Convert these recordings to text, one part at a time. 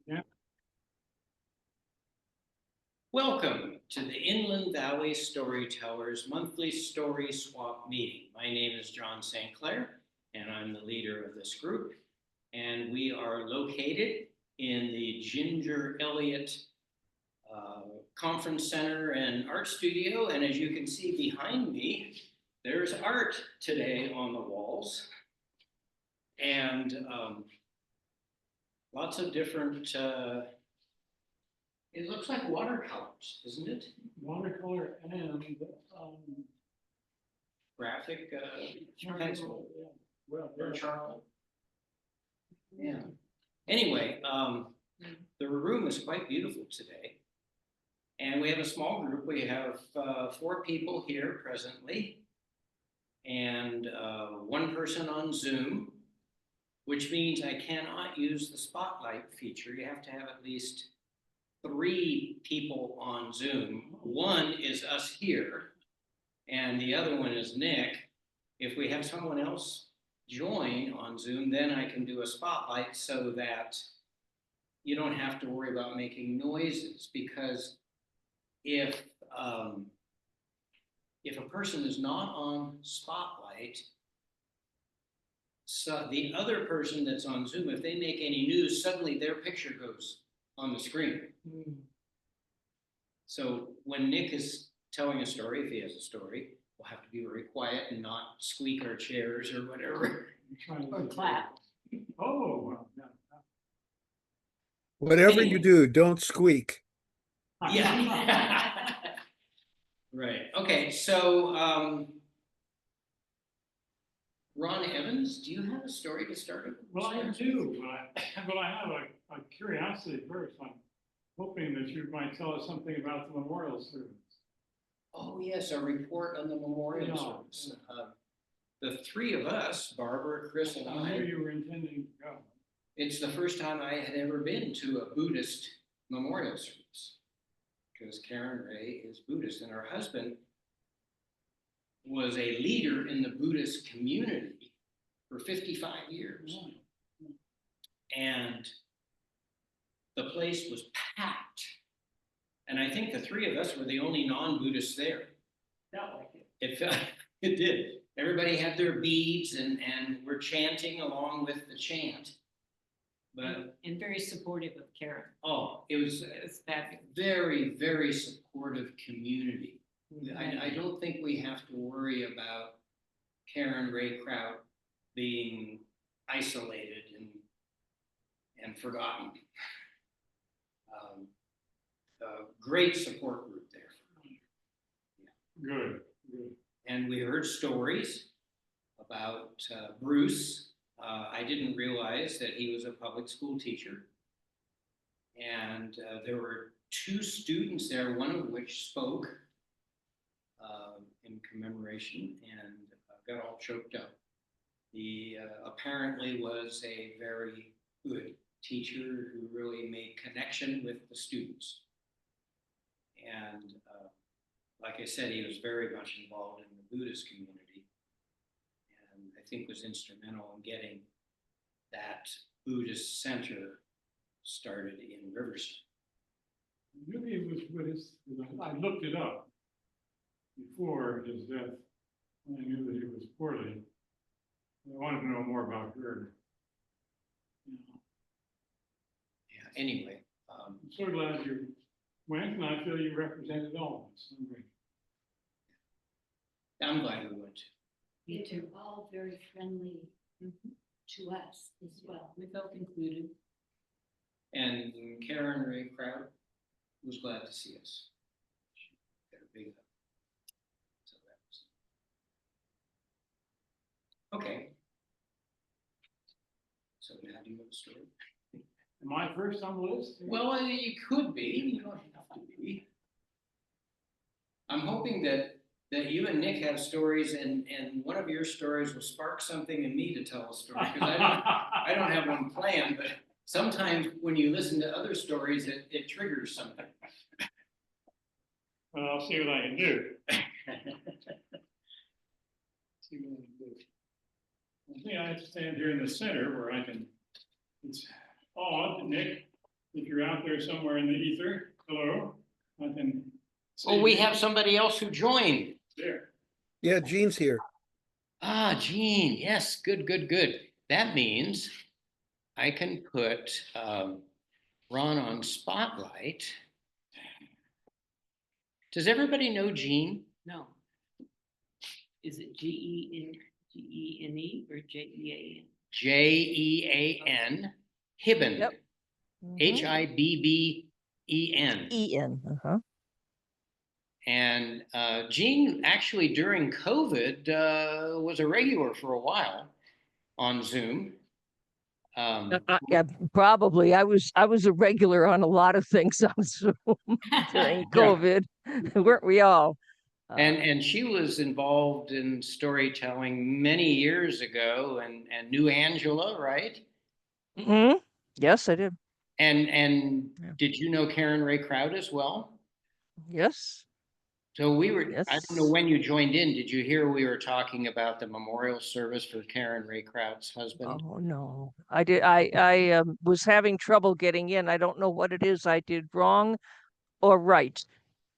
Yeah. Welcome to the Inland Valley Storytellers monthly story swap meeting. My name is John St. Clair, and I'm the leader of this group. And we are located in the Ginger Elliott Conference Center and Art Studio. And as you can see behind me, there's art today on the walls. And lots of different it looks like watercolors, isn't it? Watercolor and Graphic pencil yeah. Well, or charcoal. Yeah. Anyway, the room is quite beautiful today. And we have a small group. We have 4 people here presently and 1 person on Zoom, which means I cannot use the spotlight feature. You have to have at least 3 people on Zoom. 1 is us here, and the other one is Nick. If we have someone else join on Zoom, then I can do a spotlight so that you don't have to worry about making noises, because if a person is not on spotlight, so the other person that's on Zoom, if they make any news, suddenly their picture goes on the screen. So when Nick is telling a story, if he has a story, we'll have to be very quiet and not squeak our chairs or whatever. Or clap. Oh, well, yeah. Whatever you do, don't squeak. Yeah. Right. Okay. So, Ron Evans, do you have a story to start with? Well, I do, but I have a curiosity first. I'm hoping that you might tell us something about the memorial service. Oh, yes, a report on the memorial Yeah. service. The 3 of us, Barbara, Chris, and I knew I, you were intending to go. it's the first time I had ever been to a Buddhist memorial service, because Karen Ray is Buddhist, and her husband was a leader in the Buddhist community for 55 years. And the place was packed. And I think the 3 of us were the only non-Buddhists there. Felt like it. It felt, it did. Everybody had their beads and were chanting along with the chant. But And very supportive of Karen. oh, it was fabulous. very, very supportive community. I don't think we have to worry about Karen Ray Kraut being isolated and forgotten. Great support group there. Good. And we heard stories about Bruce. I didn't realize that he was a public school teacher. And there were 2 students there, one of which spoke in commemoration and got all choked up. He apparently was a very good teacher who really made connection with the students. And like I said, he was very much involved in the Buddhist community, and I think was instrumental in getting that Buddhist center started in Riverside. Maybe it was Buddhist. I looked it up before his death. I knew that he was poorly. I wanted to know more about her. Yeah. Anyway, I'm so glad you went, and I feel you represented all of us. I'm glad we went. Me They too. were all very friendly to us as well. We felt included. And Karen Ray Kraut was glad to see us. She got a big hug. So that was okay. So now do you have a story? Am I first on the list? Well, you could be. You don't have to be. I'm hoping that you and Nick have stories, and one of your stories will spark something in me to tell a story. Because I don't have one planned, but sometimes when you listen to other stories, it triggers something. Well, I'll see what I can do. See what I can do. I think I have to stand here in the center where I can. It's odd, Nick, if you're out there somewhere in the ether, hello, I can. Oh, see we you. have somebody else who joined. There. Yeah, Gene's here. Ah, Gene, yes, good, good, good. That means I can put Ron on Spotlight. Does everybody know Gene? No. Is it G-E-N-E or J-E-A-N? Jean Hibben. Yep. Hibben. E-N, uh-huh. And Gene actually during COVID was a regular for a while on Zoom. Yeah, probably. I was a regular on a lot of things on Zoom during COVID, weren't we all? And she was involved in storytelling many years ago and knew Angela, right? Mhm. Yes, I did. And Yeah. did you know Karen Ray Kraut as well? Yes. So we were, I don't know Yes. when you joined in, did you hear we were talking about the memorial service for Karen Ray Kraut's husband? Oh no, I did. I was having trouble getting in. I don't know what it is I did wrong or right,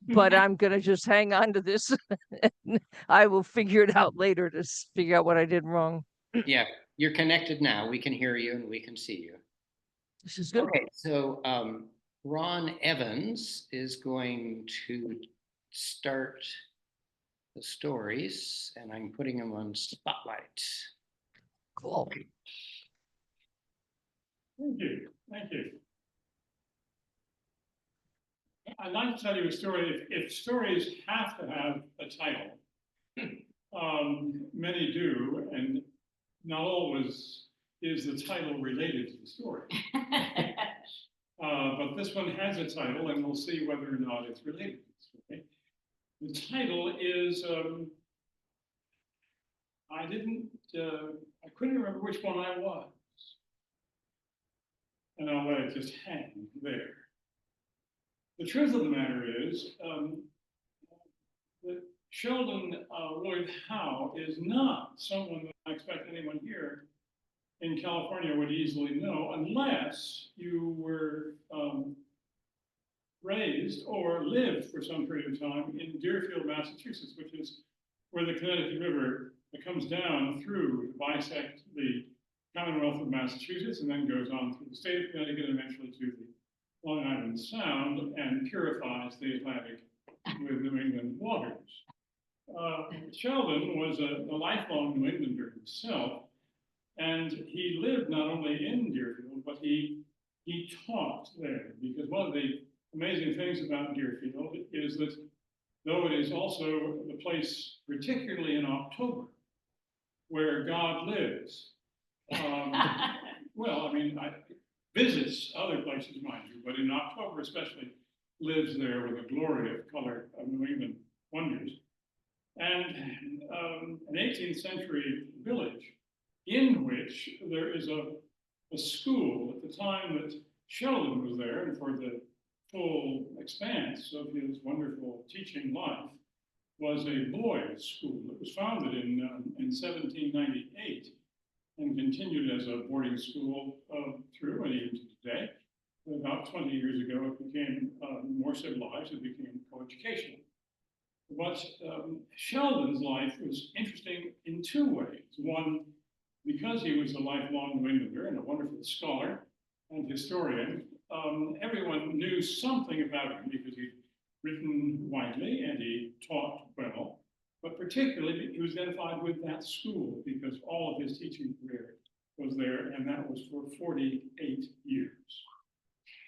but I'm gonna just hang on to this. I will figure it out later to figure out what I did wrong. Yeah, you're connected now. We can hear you and we can see you. This is good. Okay, so Ron Evans is going to start the stories and I'm putting him on Spotlight. Cool. Thank you, thank you. I'd like to tell you a story. If stories have to have a title, many do, and not always is the title related to the story. But this one has a title, and we'll see whether or not it's related to the story. The title is, I couldn't remember which one I was. And I'll let it just hang there. The truth of the matter is that Sheldon Lloyd Howe is not someone that I expect anyone here in California would easily know unless you were raised or lived for some period of time in Deerfield, Massachusetts, which is where the Connecticut River comes down through to bisect the Commonwealth of Massachusetts and then goes on through the state of Connecticut and eventually to the Long Island Sound and purifies the Atlantic with New England waters. Sheldon was a lifelong New Englander himself, and he lived not only in Deerfield, but he taught there, because one of the amazing things about Deerfield is that though it is also the place, particularly in October, where God lives. Well, I mean, visits other places, mind you, but in October especially, lives there with a glory of color of New England wonders. And an 18th century village in which there is a school at the time that Sheldon was there, and for the full expanse of his wonderful teaching life, was a boys' school. It was founded in 1798 and continued as a boarding school through and even to today. About 20 years ago, it became more civilized. It became coeducational. But Sheldon's life was interesting in two ways. One, because he was a lifelong New Englander and a wonderful scholar and historian, everyone knew something about him because he'd written widely and he taught well. But particularly, he was identified with that school because all of his teaching career was there, and that was for 48 years.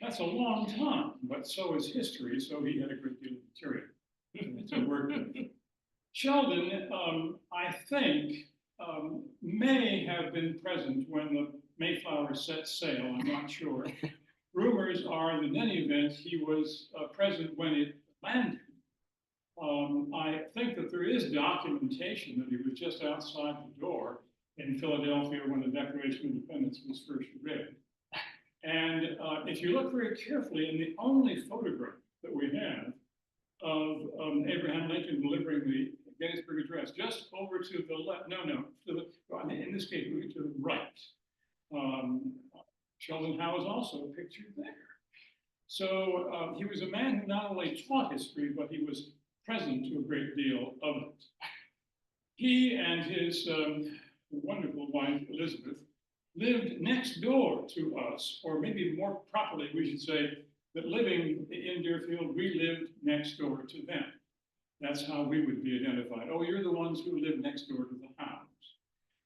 That's a long time, but so is history, so he had a great deal of material to work with. Sheldon, I think, may have been present when the Mayflower set sail, I'm not sure. Rumors are that in any event, he was present when it landed. I think that there is documentation that he was just outside the door in Philadelphia when the Declaration of Independence was first read. And if you look very carefully, in the only photograph that we have of Abraham Lincoln delivering the Gettysburg Address, just over to the left, in this case, moving to the right. Sheldon Howe is also pictured there. So he was a man who not only taught history, but he was present to a great deal of it. He and his wonderful wife, Elizabeth, lived next door to us, or maybe more properly, we should say that living in Deerfield, we lived next door to them. That's how we would be identified. Oh, you're the ones who live next door to the house.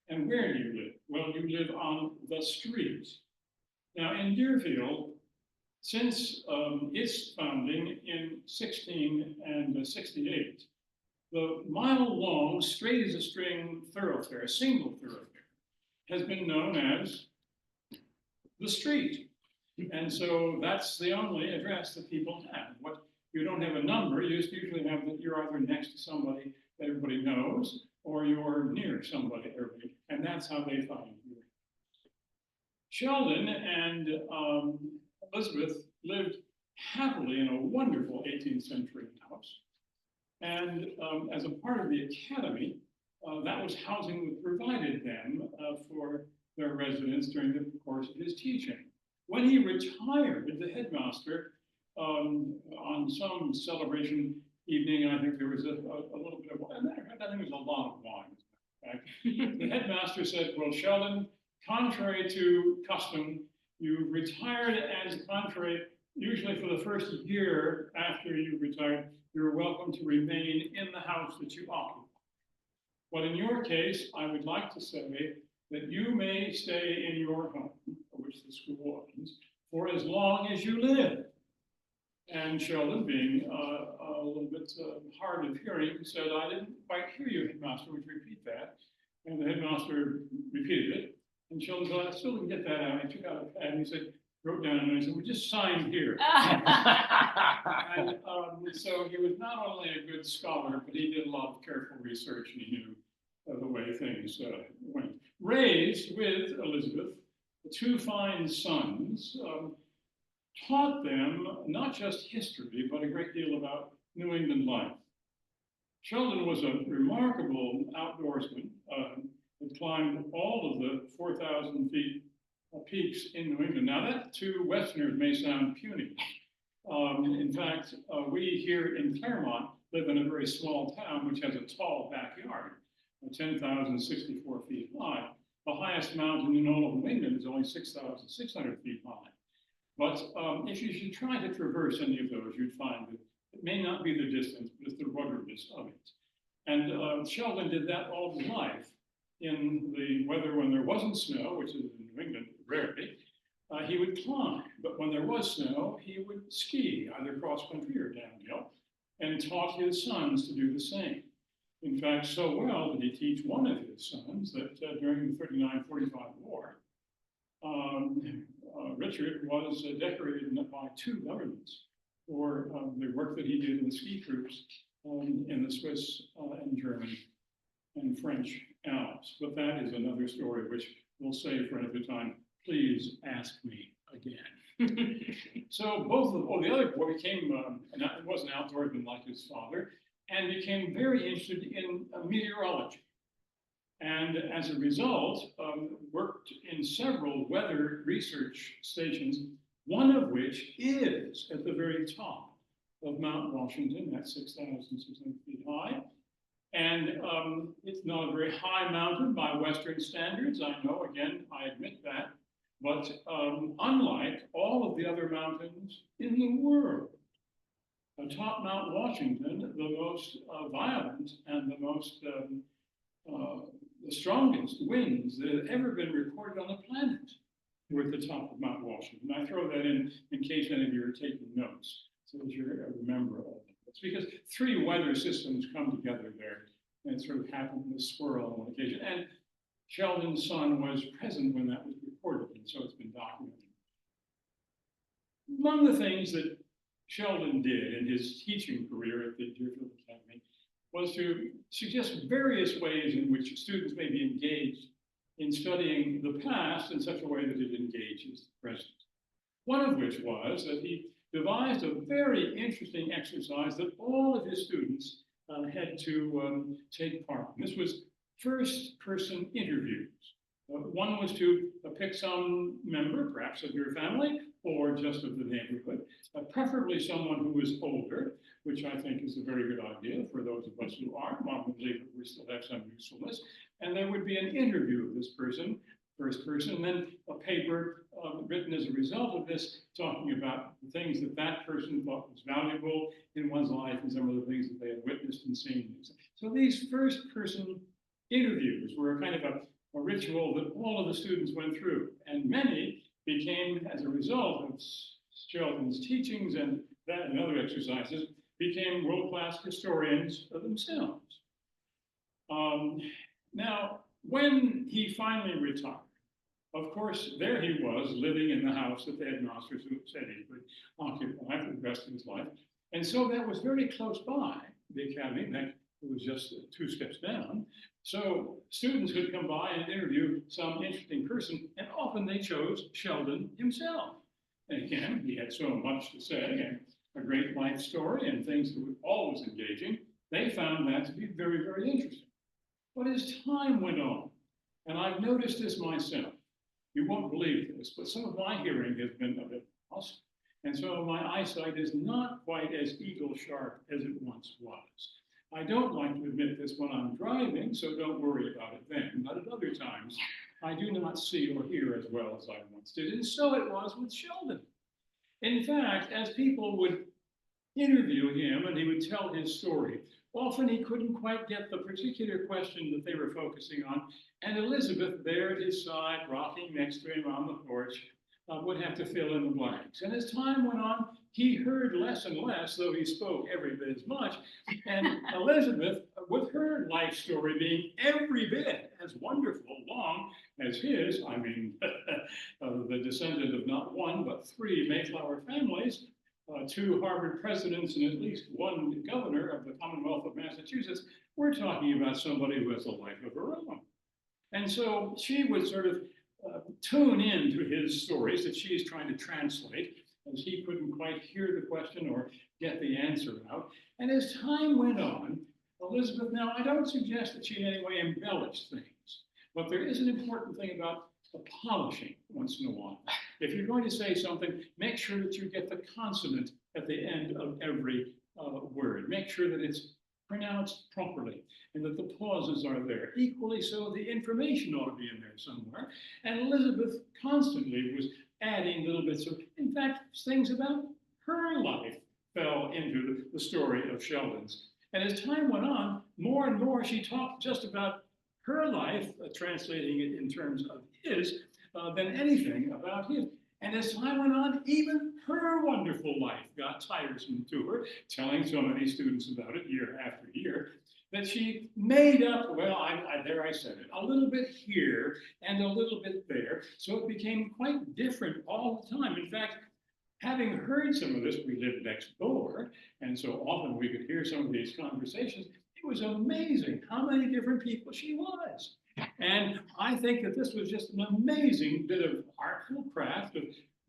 And where do you live? Well, you live on the street. Now, in Deerfield, since its founding in 1668, the mile-long, straight-as-a-string thoroughfare, a single thoroughfare, has been known as the street. And so that's the only address that people have. What you don't have a number, you just usually have that you're either next to somebody that everybody knows, or you're near somebody, and that's how they find you. Sheldon and Elizabeth lived happily in a wonderful 18th century house. And as a part of the academy, that was housing that provided them for their residence during the course of his teaching. When he retired, the headmaster, on some celebration evening, I think there was a little bit of wine. I think it was a lot of wine. The headmaster said, well, Sheldon, contrary to custom, you retired, and contrary, usually for the first year after you retired, you're welcome to remain in the house that you occupy. But in your case, I would like to say that you may stay in your home, which the school owns, for as long as you live. And Sheldon, being a little bit hard of hearing, said, I didn't quite hear you, headmaster, would you repeat that? And the headmaster repeated it. And Sheldon said, I still didn't get that out. He took out a pad and he said, wrote down, and I said, well, just sign here. And so he was not only a good scholar, but he did a lot of careful research, and he knew the way things went. Raised with Elizabeth, two fine sons, taught them not just history, but a great deal about New England life. Sheldon was a remarkable outdoorsman, had climbed all of the 4,000 feet peaks in New England. Now that to Westerners may sound puny. In fact, we here in Claremont live in a very small town which has a tall backyard, 10,064 feet high. The highest mountain in all of New England is only 6,600 feet high. But if you should try to traverse any of those, you'd find that it may not be the distance, but it's the ruggedness of it. And Sheldon did that all his life in the weather when there wasn't snow, which is in New England rarely. He would climb, but when there was snow, he would ski, either cross-country or downhill, and taught his sons to do the same. In fact, so well did he teach one of his sons that during the 39-45 war, Richard was decorated by two governments for the work that he did in the ski troops in the Swiss and German and French Alps. But that is another story which we'll save for another time. Please ask me again. So both of the other boy became, was an outdoorsman like his father, and became very interested in meteorology. And as a result, worked in several weather research stations, one of which is at the very top of Mount Washington, that's 6,600 feet high. And it's not a very high mountain by Western standards, I know, again, I admit that. But unlike all of the other mountains in the world, atop Mount Washington, the most violent and the most the strongest winds that have ever been recorded on the planet were at the top of Mount Washington. I throw that in case any of you are taking notes, so that you remember all of it. It's because three weather systems come together there, and it sort of happened in a swirl on one occasion. And Sheldon's son was present when that was recorded, and so it's been documented. Among the things that Sheldon did in his teaching career at the Deerfield Academy was to suggest various ways in which students may be engaged in studying the past in such a way that it engages the present. One of which was that he devised a very interesting exercise that all of his students had to take part in. This was first-person interviews. One was to pick some member, perhaps of your family, or just of the neighborhood, preferably someone who is older, which I think is a very good idea for those of us who are. I believe that we still have some usefulness. And there would be an interview of this person, first person, and then a paper written as a result of this, talking about the things that that person thought was valuable in one's life and some of the things that they had witnessed and seen. So these first person interviews were kind of a ritual that all of the students went through, and many became, as a result of Sheldon's teachings and that and other exercises, became world-class historians of themselves. Now, when he finally retired, of course, there he was living in the house that the headmasters who said he could occupy for the rest of his life. And so that was very close by the academy. In fact, it was just 2 steps down. So students could come by and interview some interesting person, and often they chose Sheldon himself. And again, he had so much to say and a great life story and things that were always engaging. They found that to be very, very interesting. But as time went on, and I've noticed this myself, you won't believe this, but some of my hearing has been a bit lost. And so my eyesight is not quite as eagle sharp as it once was. I don't like to admit this when I'm driving, so don't worry about it then. But at other times, I do not see or hear as well as I once did. And so it was with Sheldon. In fact, as people would interview him and he would tell his story, often he couldn't quite get the particular question that they were focusing on. And Elizabeth, there at his side, rocking next to him on the porch, would have to fill in the blanks. And as time went on, he heard less and less, though he spoke every bit as much. And Elizabeth, with her life story being every bit as wonderful, long as his, I mean, the descendant of not one, but 3 Mayflower families, 2 Harvard presidents, and at least 1 governor of the Commonwealth of Massachusetts, we're talking about somebody who has a life of her own. And so she would sort of tune in to his stories that she's trying to translate, as he couldn't quite hear the question or get the answer out. And as time went on, Elizabeth, now I don't suggest that she in any way embellished things, but there is an important thing about the polishing once in a while. If you're going to say something, make sure that you get the consonant at the end of every word. Make sure that it's pronounced properly and that the pauses are there. Equally so, the information ought to be in there somewhere. And Elizabeth constantly was adding little bits of, in fact, things about her life fell into the story of Sheldon's. And as time went on, more and more she talked just about her life, translating it in terms of his, than anything about his. And as time went on, even her wonderful life got tiresome to her, telling so many students about it year after year, that she made up, well, there I said it, a little bit here and a little bit there. So it became quite different all the time. In fact, having heard some of this, we lived next door, and so often we could hear some of these conversations. It was amazing how many different people she was. And I think that this was just an amazing bit of artful craft, of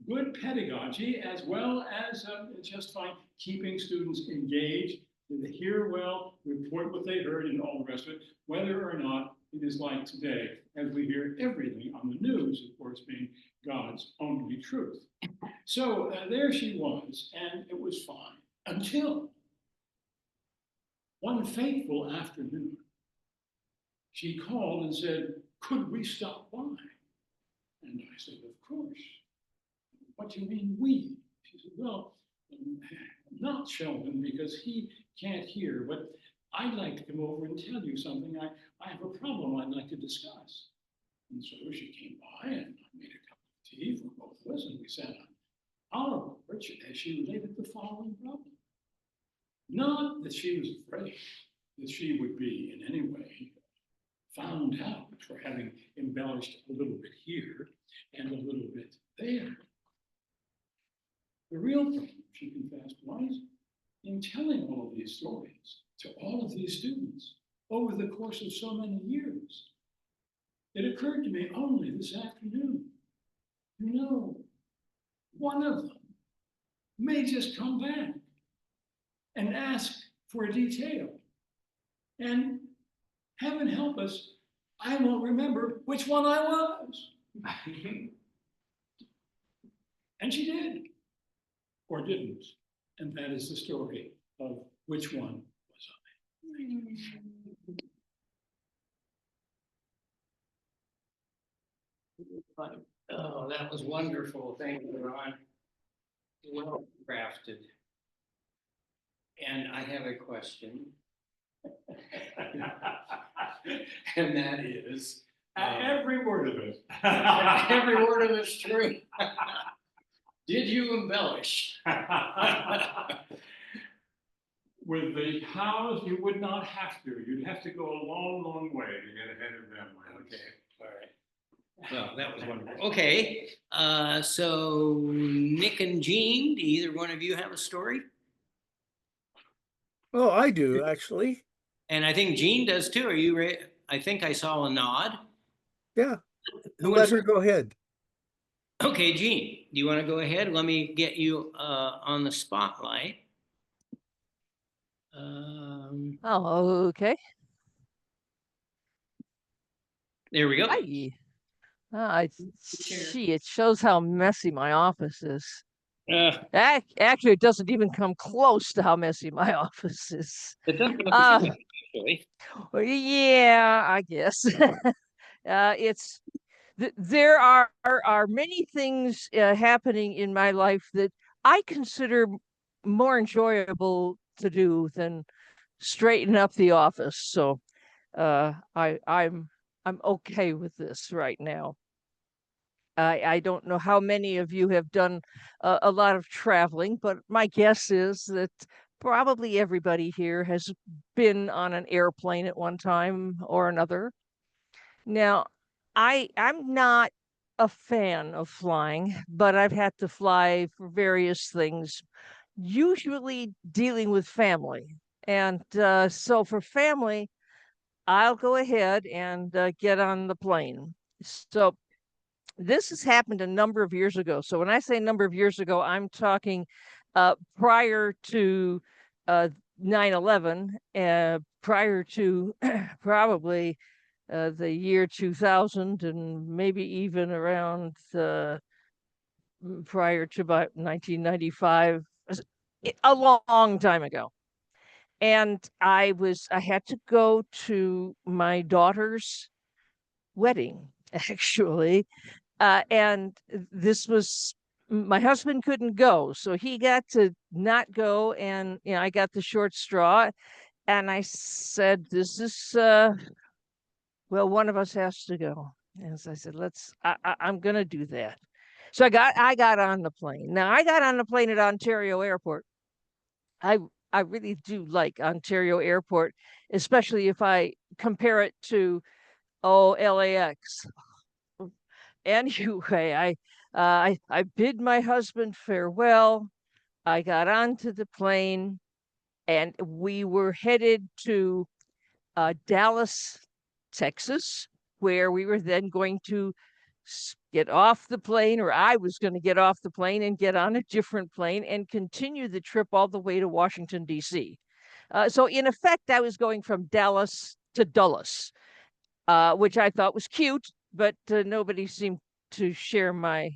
good pedagogy, as well as just by keeping students engaged, to hear well, report what they heard, and all the rest of it, whether or not it is like today, as we hear everything on the news, of course, being God's only truth. So there she was, and it was fine, until one fateful afternoon, she called and said, could we stop by? And I said, of course. What do you mean we? She said, well, not Sheldon, because he can't hear, but I'd like to come over and tell you something. I have a problem I'd like to discuss. And so she came by and I made a cup of tea for both of us, and we sat on our porch as she related the following problem. Not that she was afraid that she would be in any way found out for having embellished a little bit here and a little bit there. The real problem, she confessed, was in telling all of these stories to all of these students over the course of so many years. It occurred to me only this afternoon, you know, one of them may just come back and ask for a detail. And heaven help us, I won't remember which one I was. And she did. Or didn't. And that is the story of which one was Oh, that was wonderful. Thank you, Ron. Well crafted. And I have a question, on. and that is, Every word of it. every word of it's true. Did you embellish? With the hows, you would not have to. You'd have to go a long, long way to get ahead of them. Okay, all right. Well, that was wonderful. Okay, so Nick and Jean, do either one of you have a story? Oh, I do, actually. And I think Jean does too. Are you ready? I think I saw a nod. Yeah. Who Let wants her to- go ahead. Okay, Jean, do you want to go ahead? Let me get you on the spotlight. Oh, okay. There we go. Hi. I see. It shows how messy my office is. Actually, it doesn't even come close to how messy my office is. It doesn't look Uh, bad, actually. Well, yeah, I guess. It's there are many things happening in my life that I consider more enjoyable to do than straighten up the office. So I'm okay with this right now. I don't know how many of you have done a lot of traveling, but my guess is that probably everybody here has been on an airplane at one time or another. Now, I'm not a fan of flying, but I've had to fly for various things, usually dealing with family. And so for family, I'll go ahead and get on the plane. So this has happened a number of years ago. So when I say number of years ago, I'm talking prior to 9/11, prior to probably the year 2000, and maybe even around prior to about 1995, a long time ago. And I had to go to my daughter's wedding, actually. And this was my husband couldn't go, so he got to not go, and I got the short straw. And I said, "This is well, one of us has to go." And so I said, I'm gonna do that. So I got on the plane. Now I got on the plane at Ontario Airport. I I really do like Ontario Airport, especially if I compare it to LAX. Anyway, I bid my husband farewell. I got onto the plane, and we were headed to Dallas, Texas, where we were then going to get off the plane, or I was going to get off the plane and get on a different plane and continue the trip all the way to Washington, D.C. So, in effect, I was going from Dallas to Dulles, which I thought was cute, but nobody seemed to share my.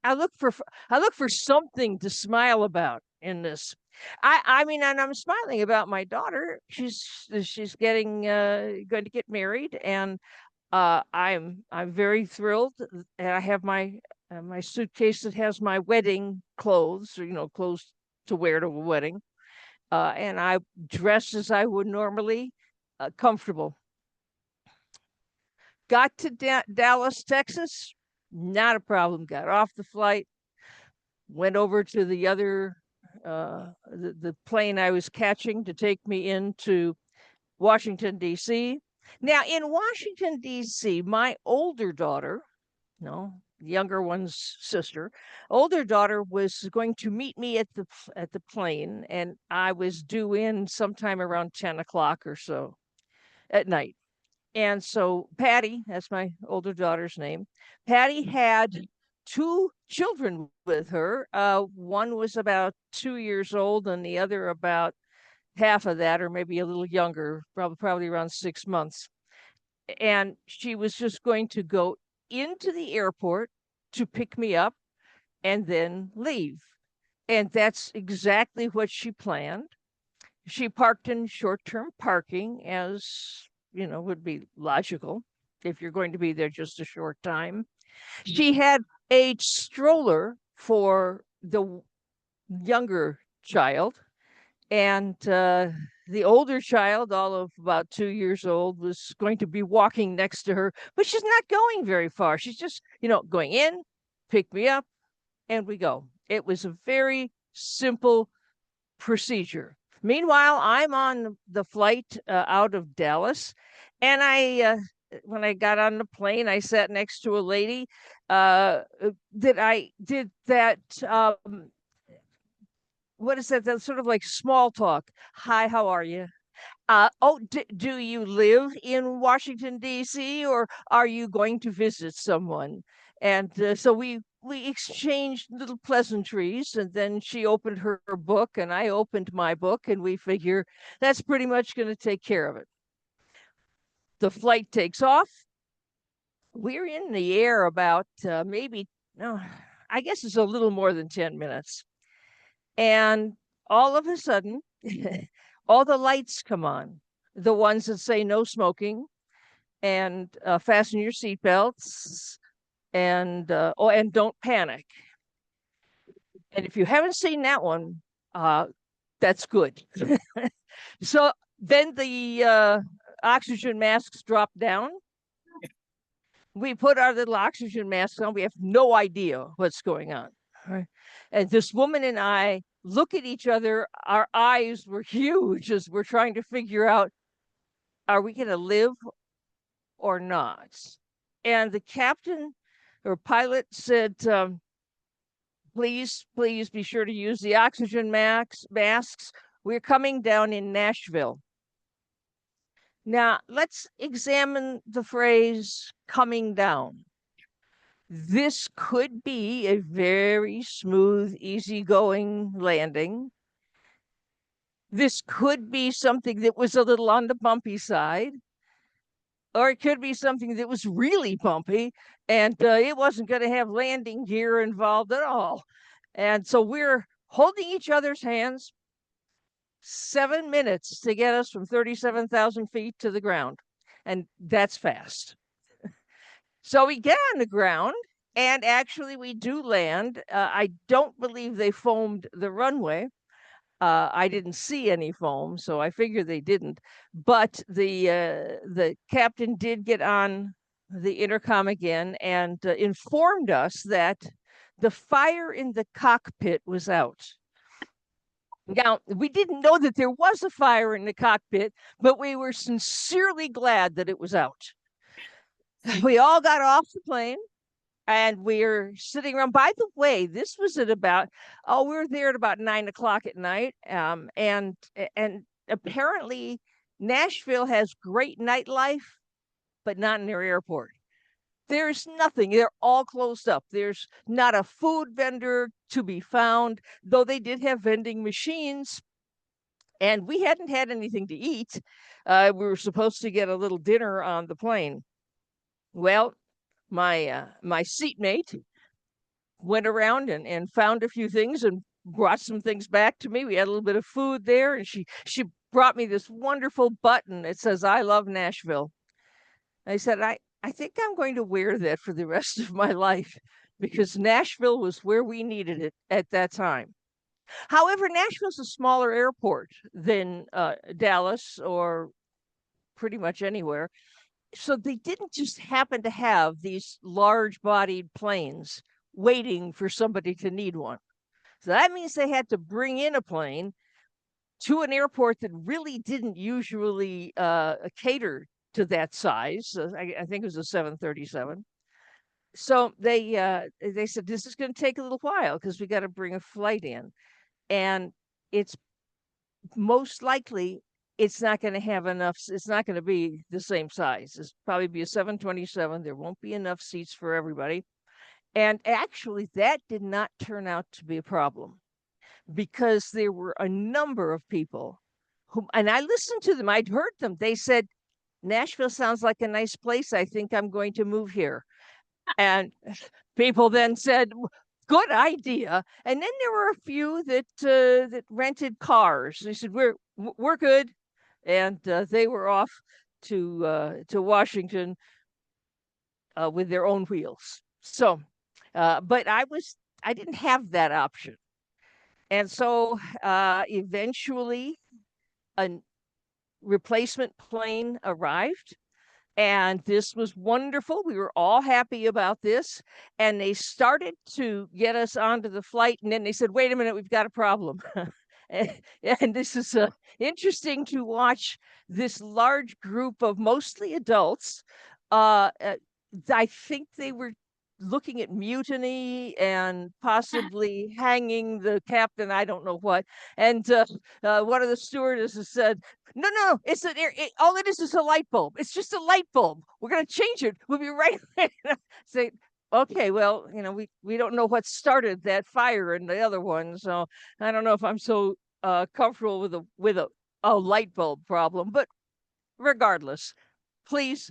I look for something to smile about in this. I mean, and I'm smiling about my daughter. She's getting going to get married, and I'm very thrilled. And I have my suitcase that has my wedding clothes, or clothes to wear to a wedding, and I dressed as I would normally, comfortable. Got to Dallas, Texas, not a problem. Got off the flight, went over to the other the plane I was catching to take me into Washington, D.C. Now, in Washington, D.C., my older daughter, no, younger one's sister, older daughter was going to meet me at the plane, and I was due in sometime around 10 o'clock or so at night. And so Patty, that's my older daughter's name, Patty had two children with her. One was about 2 years old, and the other about half of that, or maybe a little younger, probably around 6 months. And she was just going to go into the airport to pick me up, and then leave. And that's exactly what she planned. She parked in short-term parking, as would be logical if you're going to be there just a short time. She had a stroller for the younger child, and the older child, all of about 2 years old, was going to be walking next to her, but she's not going very far. She's just, going in, pick me up, and we go. It was a very simple procedure. Meanwhile, I'm on the flight out of Dallas, and when I got on the plane, I sat next to a lady that I did that. What is that? That's sort of like small talk. Hi, how are you? Oh, do you live in Washington, D.C., or are you going to visit someone? And so we exchanged little pleasantries, and then she opened her book, and I opened my book, and we figure that's pretty much going to take care of it. The flight takes off. We're in the air about maybe, no, I guess it's a little more than 10 minutes. And all of a sudden, all the lights come on, the ones that say no smoking and fasten your seatbelts and and don't panic. And if you haven't seen that one, that's good. So then the oxygen masks drop down. We put our little oxygen masks on. We have no idea what's going on. Right? And this woman and I look at each other. Our eyes were huge as we're trying to figure out, are we going to live or not? And the captain or pilot said, please be sure to use the oxygen masks. We're coming down in Nashville. Now, let's examine the phrase coming down. This could be a very smooth, easygoing landing. This could be something that was a little on the bumpy side, or it could be something that was really bumpy and it wasn't going to have landing gear involved at all. And so we're holding each other's hands. 7 minutes to get us from 37,000 feet to the ground. And that's fast. So we get on the ground, and actually we do land. I don't believe they foamed the runway. I didn't see any foam, so I figure they didn't. But the captain did get on the intercom again and informed us that the fire in the cockpit was out. Now, we didn't know that there was a fire in the cockpit, but we were sincerely glad that it was out. We all got off the plane and we're sitting around. By the way, this was at about, we were there at about 9 o'clock at night. And apparently Nashville has great nightlife, but not in their airport. There's nothing. They're all closed up. There's not a food vendor to be found, though they did have vending machines. And we hadn't had anything to eat. We were supposed to get a little dinner on the plane. Well, my seatmate went around and found a few things and brought some things back to me. We had a little bit of food there, and she brought me this wonderful button. It says, "I love Nashville." I said, I think I'm going to wear that for the rest of my life, because Nashville was where we needed it at that time. However, Nashville's a smaller airport than Dallas or pretty much anywhere. So they didn't just happen to have these large-bodied planes waiting for somebody to need one. So that means they had to bring in a plane to an airport that really didn't usually cater to that size. I think it was a 737. So they said, this is going to take a little while because we got to bring a flight in. And it's most likely it's not going to have enough. It's not going to be the same size. It's probably be a 727. There won't be enough seats for everybody. And actually, that did not turn out to be a problem, because there were a number of people who, and I listened to them, I'd heard them. They said, Nashville sounds like a nice place. I think I'm going to move here. And people then said, good idea. And then there were a few that rented cars. They said, we're good. And they were off to Washington with their own wheels. So, but I didn't have that option. And so eventually a replacement plane arrived. And this was wonderful. We were all happy about this. And they started to get us onto the flight. And then they said, wait a minute, we've got a problem. And this is interesting to watch this large group of mostly adults. I think they were looking at mutiny and possibly hanging the captain. I don't know what. And one of the stewardesses said, no, it's all it is a light bulb. It's just a light bulb. We're going to change it. We'll be right there. Say, okay, well, we don't know what started that fire in the other one. So I don't know if I'm so comfortable with a light bulb problem, but regardless, please,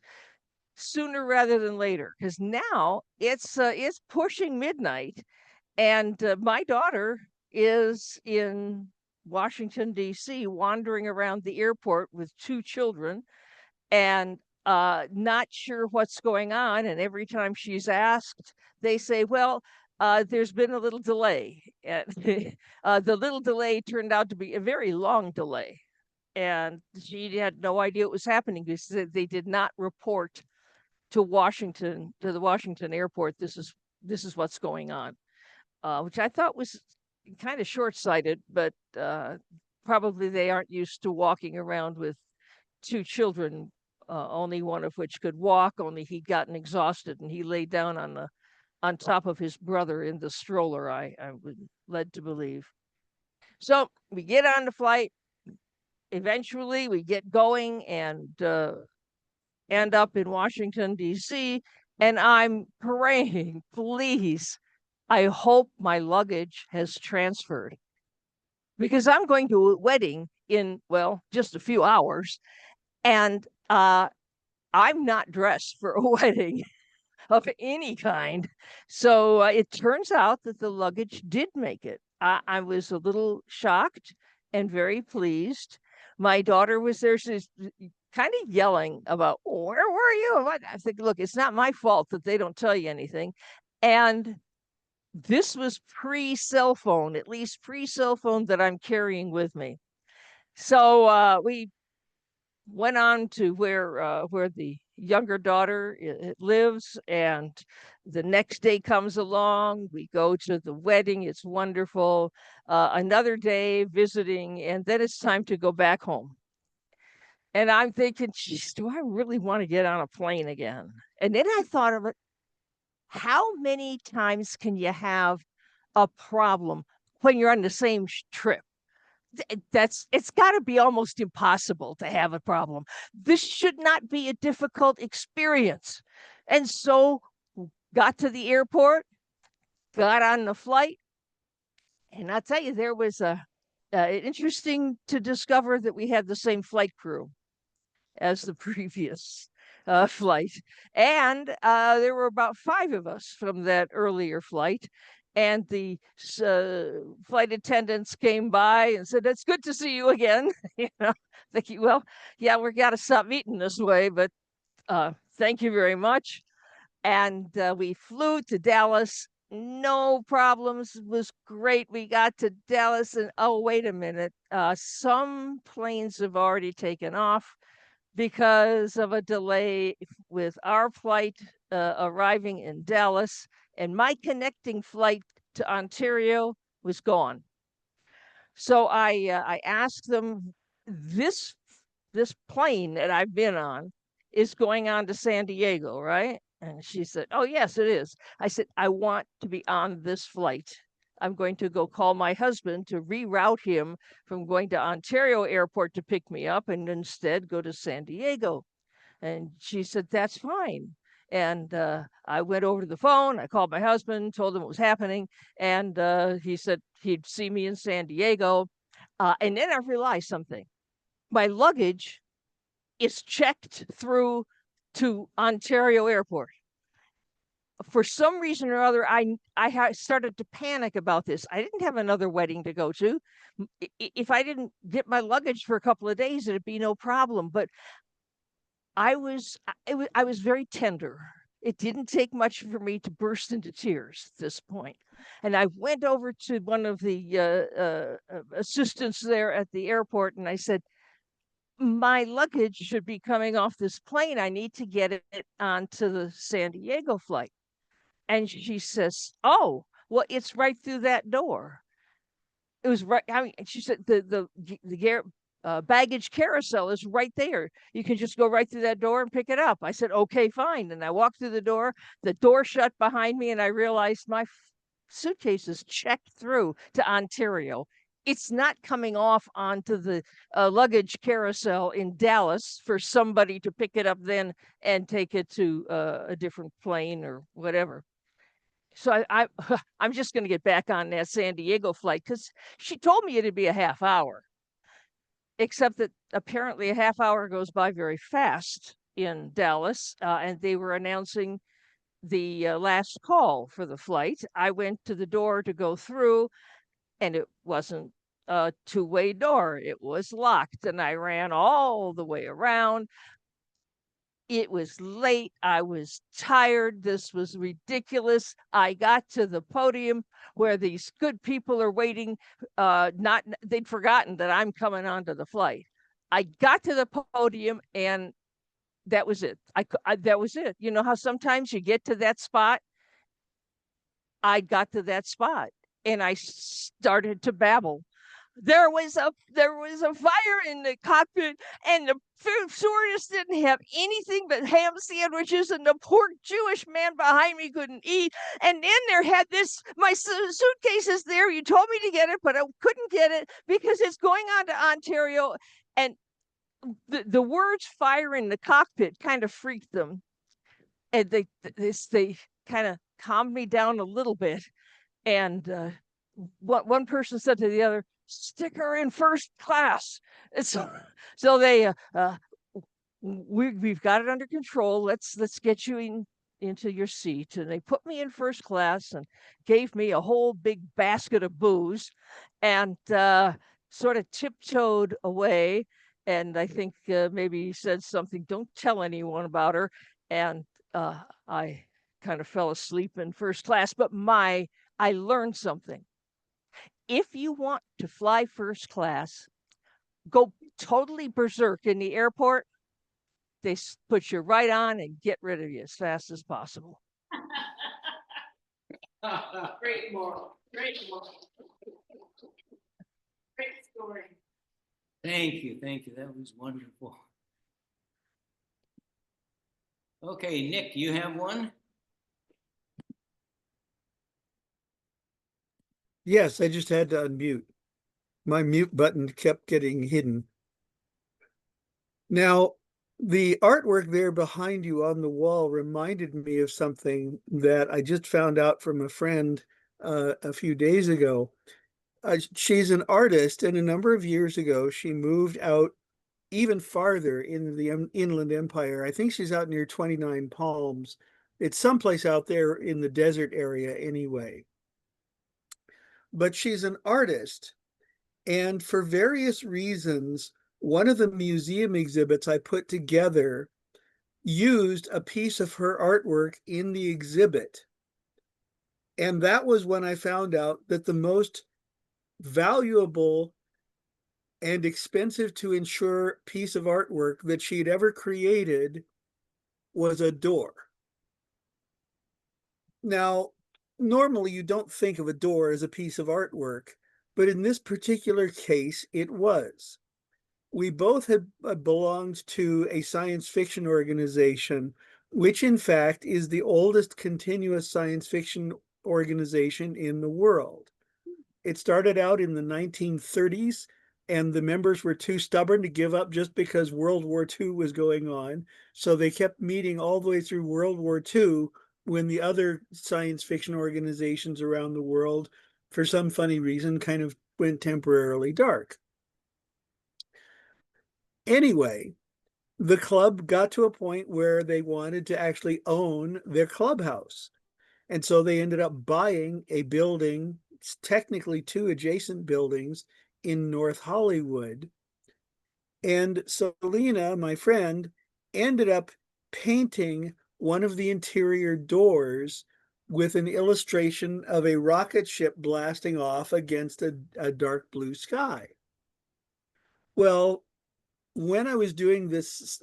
sooner rather than later, because now it's pushing midnight, and my daughter is in Washington, D.C., wandering around the airport with two children and not sure what's going on. And every time she's asked, they say, well, there's been a little delay. And the little delay turned out to be a very long delay. And she had no idea what was happening because they did not report to the Washington airport. This is what's going on, which I thought was kind of short-sighted, but probably they aren't used to walking around with two children, only one of which could walk, only he'd gotten exhausted and he laid down on top of his brother in the stroller, I was led to believe. So we get on the flight. Eventually we get going and end up in Washington, D.C., and I'm praying, please, I hope my luggage has transferred, because I'm going to a wedding in, well, just a few hours, and I'm not dressed for a wedding of any kind. So it turns out that the luggage did make it. I was a little shocked and very pleased. My daughter was there. She's kind of yelling about, where were you? I think, look, it's not my fault that they don't tell you anything. And this was pre-cell phone, at least pre-cell phone that I'm carrying with me. So we went on to where the younger daughter lives, and the next day comes along. We go to the wedding. It's wonderful. Another day visiting, and then it's time to go back home. And I'm thinking, geez, do I really want to get on a plane again? And then I thought of it. How many times can you have a problem when you're on the same trip? It's got to be almost impossible to have a problem. This should not be a difficult experience. And so got to the airport, got on the flight, and I'll tell you, there was interesting to discover that we had the same flight crew as the previous flight. And there were about 5 of us from that earlier flight. And the flight attendants came by and said, it's good to see you again. Thinking, well, yeah, we got to stop meeting this way, but thank you very much. And we flew to Dallas. No problems. It was great. We got to Dallas and, oh, wait a minute. Some planes have already taken off because of a delay with our flight arriving in Dallas, and my connecting flight to Ontario was gone. So I asked them, this plane that I've been on is going on to San Diego, right? And she said, oh, yes, it is. I said, I want to be on this flight. I'm going to go call my husband to reroute him from going to Ontario Airport to pick me up and instead go to San Diego. And she said, that's fine. And I went over to the phone. I called my husband, told him what was happening. And he said he'd see me in San Diego. And then I realized something. My luggage is checked through to Ontario Airport. for some reason or other, started to panic about this. I didn't have another wedding to go to. If I didn't get my luggage for a couple of days, it'd be no problem. But I was very tender. It didn't take much for me to burst into tears at this point. And I went over to one of the assistants there at the airport and I said, my luggage should be coming off this plane. I need to get it onto the San Diego flight. And she says, oh, well, it's right through that door. It was right. I mean, she said baggage carousel is right there. You can just go right through that door and pick it up. I said, okay, fine. And I walked through the door shut behind me, and I realized my suitcase is checked through to Ontario. It's not coming off onto the luggage carousel in Dallas for somebody to pick it up then and take it to a different plane or whatever. So I'm just going to get back on that San Diego flight because she told me it'd be a half hour, except that apparently a half hour goes by very fast in Dallas, and they were announcing the last call for the flight. I went to the door to go through, and it wasn't a two-way door. It was locked, and I ran all the way around. It was late. I was tired. This was ridiculous. I got to the podium where these good people are waiting. They'd forgotten that I'm coming onto the flight. I got to the podium and that was it. That was it. You know how sometimes you get to that spot? I got to that spot and I started to babble. There was a fire in the cockpit, and the food stewardess didn't have anything but ham sandwiches, and the poor Jewish man behind me couldn't eat. And then there had my suitcase is there. You told me to get it, but I couldn't get it because it's going on to Ontario. And the words "fire in the cockpit" kind of freaked them, and they kind of calmed me down a little bit. And one person said to the other, stick her in first class. So they we've got it under control. Let's get you into your seat. And they put me in first class and gave me a whole big basket of booze and sort of tiptoed away. And I think maybe he said something, don't tell anyone about her. And I kind of fell asleep in first class, but I learned something. If you want to fly first class, go totally berserk in the airport. They put you right on and get rid of you as fast as possible. Great moral, great moral. Great story. Thank you. That was wonderful. Okay, Nick, you have one? Yes, I just had to unmute. My mute button kept getting hidden. Now, the artwork there behind you on the wall reminded me of something that I just found out from a friend a few days ago. She's an artist, and a number of years ago, she moved out even farther in the Inland Empire. I think she's out near 29 Palms. It's someplace out there in the desert area anyway. But she's an artist, and for various reasons, one of the museum exhibits I put together used a piece of her artwork in the exhibit. And that was when I found out that the most valuable and expensive to insure piece of artwork that she'd ever created was a door. Now, normally you don't think of a door as a piece of artwork, but in this particular case, it was. We both had belonged to a science fiction organization, which in fact is the oldest continuous science fiction organization in the world. It started out in the 1930s, and the members were too stubborn to give up just because World War II was going on. So they kept meeting all the way through World War II, when the other science fiction organizations around the world, for some funny reason, kind of went temporarily dark. Anyway, the club got to a point where they wanted to actually own their clubhouse. And so they ended up buying a building, technically two adjacent buildings in North Hollywood. And Selena, my friend, ended up painting one of the interior doors with an illustration of a rocket ship blasting off against a dark blue sky. Well, when I was doing this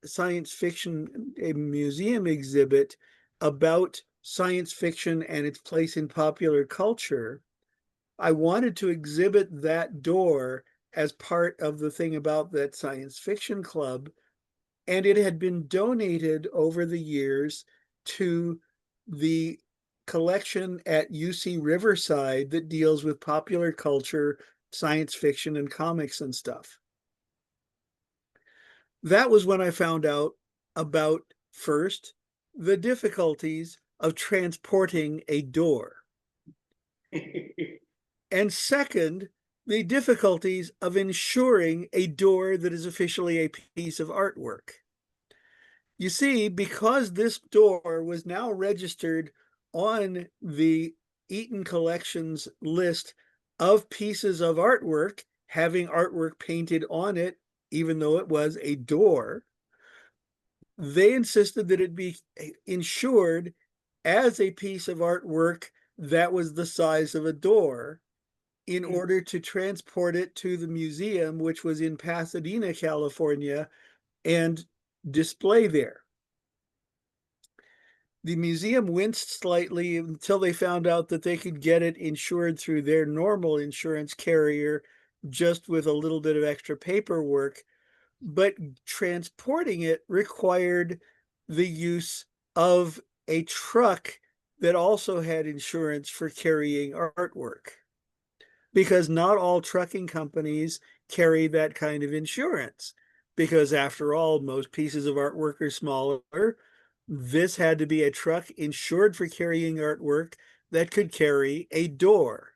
science fiction a museum exhibit about science fiction and its place in popular culture, I wanted to exhibit that door as part of the thing about that science fiction club. And it had been donated over the years to the collection at UC Riverside that deals with popular culture, science fiction, and comics and stuff. That was when I found out about, first, the difficulties of transporting a door. And second, the difficulties of insuring a door that is officially a piece of artwork. You see, because this door was now registered on the Eaton Collections list of pieces of artwork, having artwork painted on it, even though it was a door, they insisted that it be insured as a piece of artwork that was the size of a door in order to transport it to the museum, which was in Pasadena, California, and display there. The museum winced slightly until they found out that they could get it insured through their normal insurance carrier, just with a little bit of extra paperwork. But transporting it required the use of a truck that also had insurance for carrying artwork, because not all trucking companies carry that kind of insurance, because after all, most pieces of artwork are smaller. This had to be a truck insured for carrying artwork that could carry a door.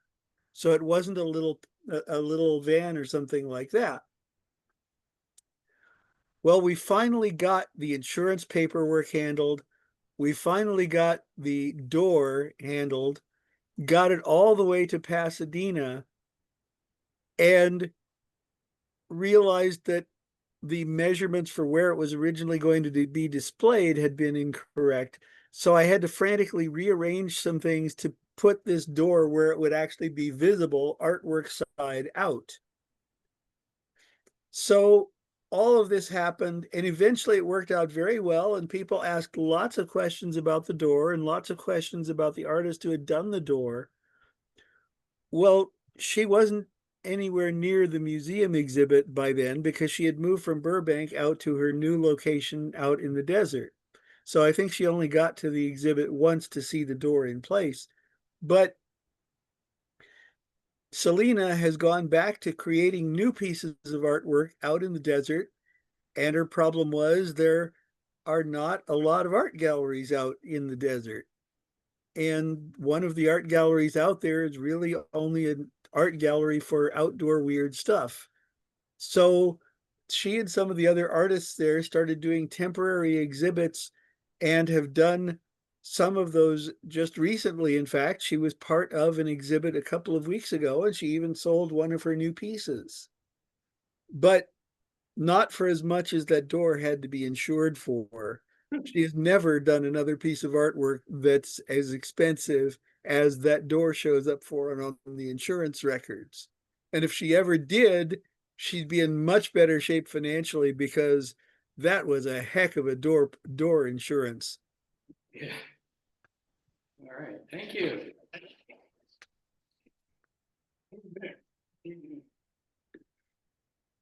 So it wasn't a little van or something like that. Well, we finally got the insurance paperwork handled. We finally got the door handled, got it all the way to Pasadena, and realized that the measurements for where it was originally going to be displayed had been incorrect. So I had to frantically rearrange some things to put this door where it would actually be visible, artwork side out. So all of this happened, and eventually it worked out very well, and people asked lots of questions about the door and lots of questions about the artist who had done the door. Well, she wasn't anywhere near the museum exhibit by then, because she had moved from Burbank out to her new location out in the desert. So I think she only got to the exhibit once to see the door in place. But Selena has gone back to creating new pieces of artwork out in the desert. And her problem was there are not a lot of art galleries out in the desert. And one of the art galleries out there is really only an art gallery for outdoor weird stuff. So she and some of the other artists there started doing temporary exhibits and have done some of those just recently. In fact, she was part of an exhibit a couple of weeks ago, and she even sold one of her new pieces. But not for as much as that door had to be insured for. She has never done another piece of artwork that's as expensive as that door shows up for on the insurance records. And if she ever did, she'd be in much better shape financially, because that was a heck of a door insurance. Yeah. All right, thank you.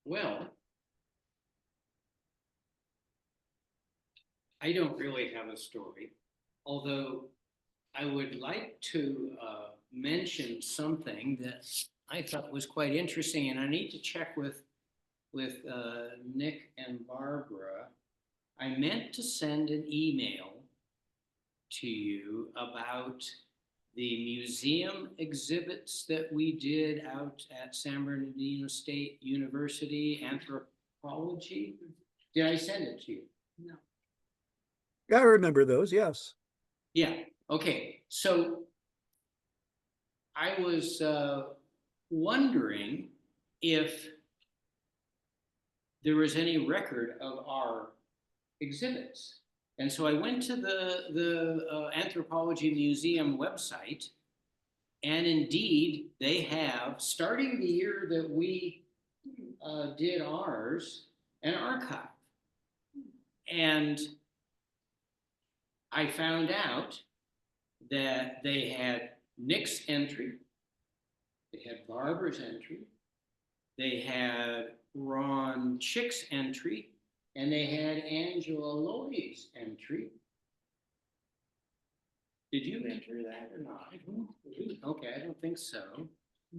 Well, I don't really have a story, although I would like to mention something that I thought was quite interesting, and I need to check with Nick and Barbara. I meant to send an email to you about the museum exhibits that we did out at San Bernardino State University, anthropology. Did I send it to you? No. I remember those, yes. Yeah, Okay, so I was wondering if there was any record of our exhibits. And so I went to the Anthropology Museum website, and indeed they have, starting the year that we did ours, an archive. And I found out that they had Nick's entry, they had Barbara's entry, they had Ron Chick's entry, and they had Angela Lloyd's entry. Did you enter that or not? I don't believe Okay, I don't think so.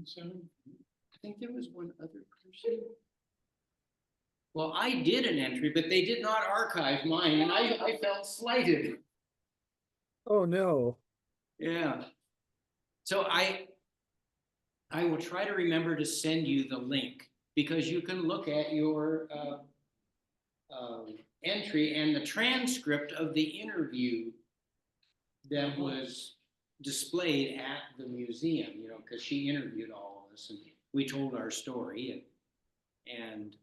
so. I think there was one other person. Well, I did an entry, but they did not archive mine, and I felt slighted. Oh, no. Yeah. So I will try to remember to send you the link, because you can look at your entry and the transcript of the interview that was displayed at the museum, you know, because she interviewed all of us and we told our story, and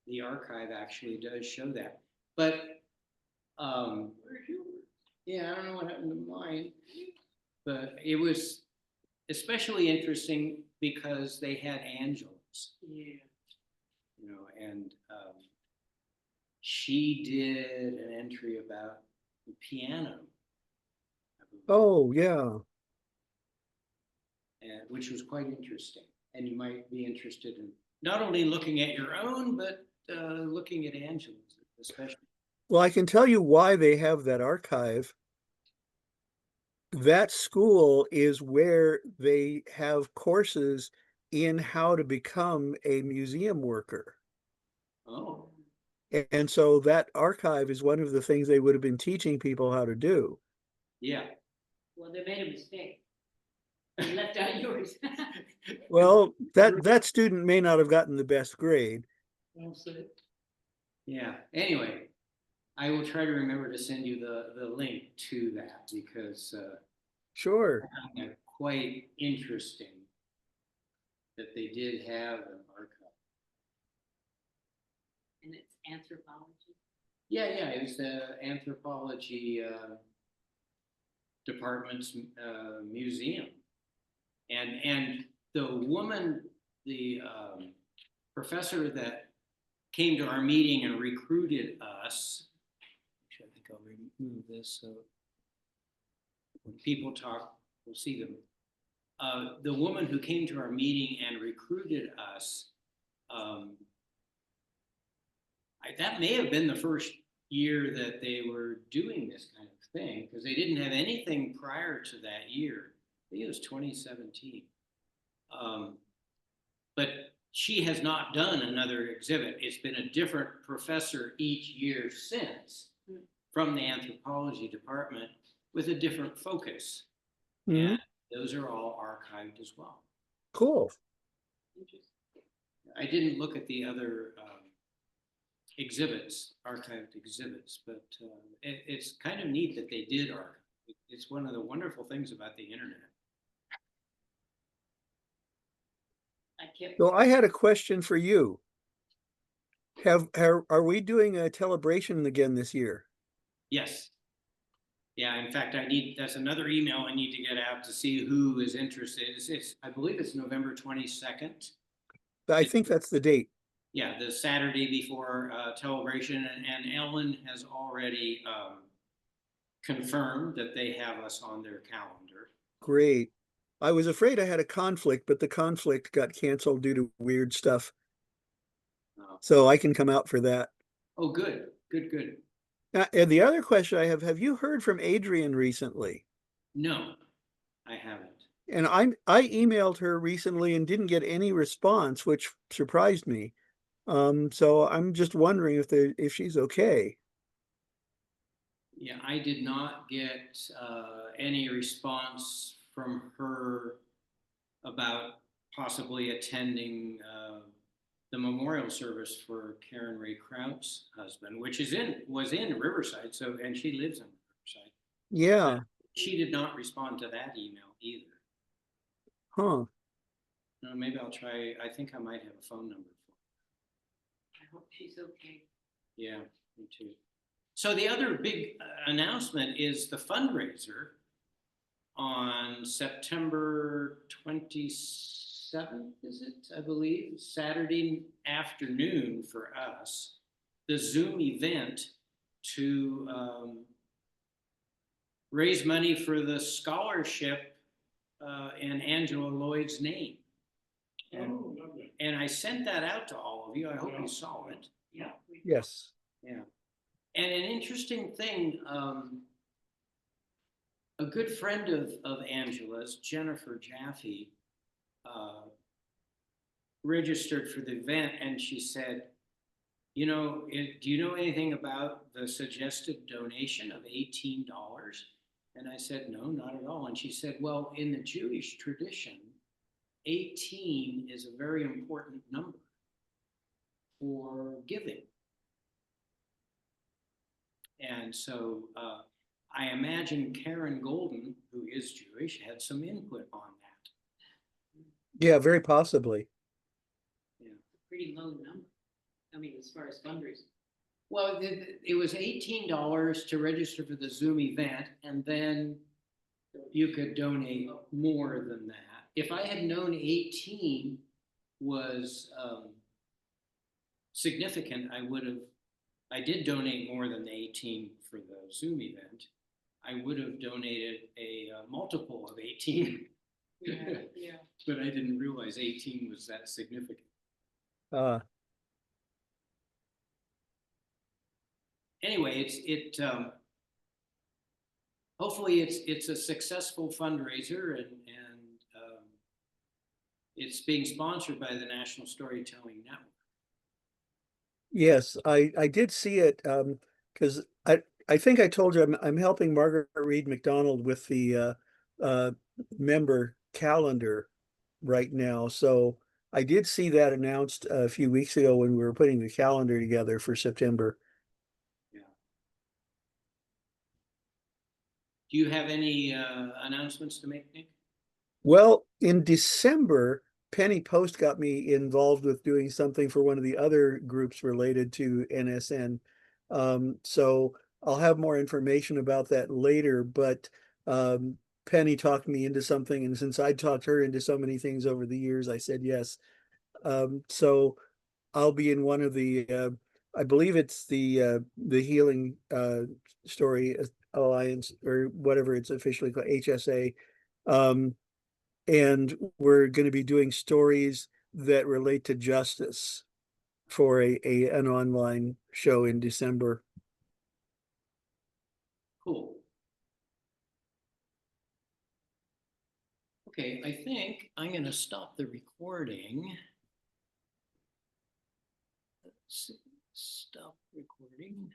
the archive actually does show that. But yeah, I don't know what happened to mine, but it was especially interesting because they had Angela's, Yeah. you know, and she did an entry about the piano, I believe, Oh, yeah. and, which was quite interesting. And you might be interested in not only looking at your own, but looking at Angela's especially. Well, I can tell you why they have that archive. That school is where they have courses in how to become a museum worker. Oh, And so that archive is one of the things they would have been teaching people how to do. yeah. Well, they made a mistake. They left out yours. Well, that student may not have gotten the best grade. I'll say. Yeah. Anyway, I will try to remember to send you the link to that, because Sure. I found it quite interesting that they did have an archive. And it's anthropology. Yeah, yeah, it was the anthropology department's museum, and the woman, the professor that came to our meeting and recruited us. Actually, I think I'll remove this so when people talk, we'll see them. The woman who came to our meeting and recruited us, that may have been the first year that they were doing this kind of thing, because they didn't have anything prior to that year. I think it was 2017. But she has not done another exhibit. It's been a different professor each year since, from the anthropology department, with a different focus. Mhm. And those are all archived as well. Cool. I didn't look at the other exhibits, archived exhibits, but it's kind of neat that they did archive. It's one of the wonderful things about the internet. I kept. So I had a question for you. Are we doing a celebration again this year? Yes. Yeah, in fact, that's another email I need to get out to see who is interested. I believe it's November 22nd. I think that's the date. Yeah, the Saturday before celebration, and Ellen has already confirmed that they have us on their calendar. Great. I was afraid I had a conflict, but the conflict got canceled due to weird stuff. So I can come out for that. Oh, good, good, good. And the other question I have you heard from Adrian recently? No, I haven't. And I emailed her recently and didn't get any response, which surprised me. So I'm just wondering if she's okay. Yeah, I did not get any response from her about possibly attending the memorial service for Karen Ray Kraut's husband, which was in Riverside. So, and she lives in Riverside. Yeah. She did not respond to that email either. Huh. No, maybe I'll try, I think I might have a phone number for her. I hope she's okay. Yeah, me too. So the other big announcement is the fundraiser on September 27th, is it? I believe, Saturday afternoon for us, the Zoom event to raise money for the scholarship in Angela Lloyd's name. Oh, lovely. And I sent that out to all of you. I hope you saw it. Yeah. Yes. Yeah. And an interesting thing, a good friend of Angela's, Jennifer Jaffe, registered for the event, and she said, you know, do you know anything about the suggested donation of $18? And I said, no, not at all. And she said, well, in the Jewish tradition, 18 is a very important number for giving. And so I imagine Karen Golden, who is Jewish, had some input on that. Yeah, very possibly. Yeah. Pretty low number. I mean, as far as fundraising. Well, it was $18 to register for the Zoom event, and then you could donate more than that. If I had known 18 was significant, I did donate more than the 18 for the Zoom event. I would have donated a multiple of 18. Yeah, yeah. But I didn't realize 18 was that significant. Anyway, hopefully it's a successful fundraiser, and it's being sponsored by the National Storytelling Network. Yes, I did see it because I think I told you I'm helping Margaret Reed McDonald with the member calendar right now. So I did see that announced a few weeks ago when we were putting the calendar together for September. Yeah. Do you have any announcements to make, Nick? Well, in December, Penny Post got me involved with doing something for one of the other groups related to NSN. So I'll have more information about that later, but Penny talked me into something, and since I talked her into so many things over the years, I said yes. So I'll be in one of the, I believe it's the Healing Story Alliance, or whatever it's officially called, HSA. And we're going to be doing stories that relate to justice for an online show in December. Cool. Okay, I think I'm going to stop the recording. Let's see, stop recording.